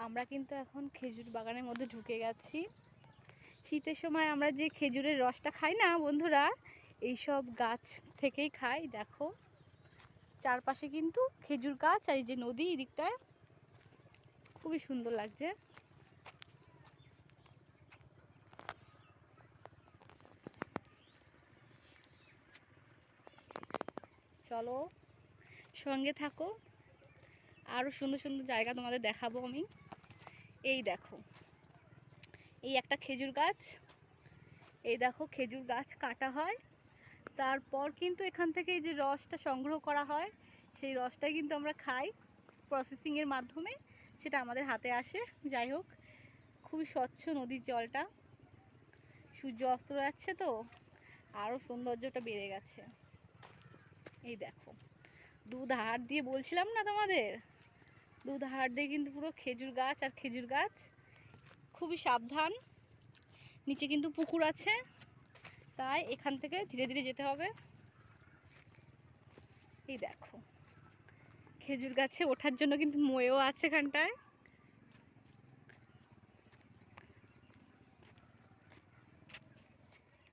আমরা কিন্তু এখন খেজুর বাগানের মধ্যে ঢুকে গেছি। শীতের সময় আমরা যে খেজুরের রসটা খাই না বন্ধুরা, এইসব গাছ থেকেই খাই। দেখো চারপাশে কিন্তু খেজুর গাছ, আর এই যে নদী এই দিকটায়, খুবই সুন্দর লাগছে। চলো সঙ্গে থাকো, আরও সুন্দর সুন্দর জায়গা তোমাদের দেখাবো আমি। এই দেখো, এই একটা খেজুর গাছ, এই দেখো খেজুর গাছ কাটা হয়, তারপর কিন্তু এখান থেকে এই যে রসটা সংগ্রহ করা হয়, সেই রসটাই কিন্তু আমরা খাই প্রসেসিংয়ের মাধ্যমে, সেটা আমাদের হাতে আসে। যাই হোক, খুবই স্বচ্ছ নদীর জলটা, সূর্য অস্ত যাচ্ছে তো আরও সৌন্দর্যটা বেড়ে গেছে। এই দেখো দুধার দিয়ে, বলছিলাম না তোমাদের, দুধার দিয়ে কিন্তু পুরো খেজুর গাছ আর খেজুর গাছ। খুবই সাবধান, নিচে কিন্তু পুকুর আছে, তাই এখান থেকে ধীরে ধীরে যেতে হবে। এই দেখো খেজুর গাছে ওঠার জন্য কিন্তু ময়েও আছে এখানটায়।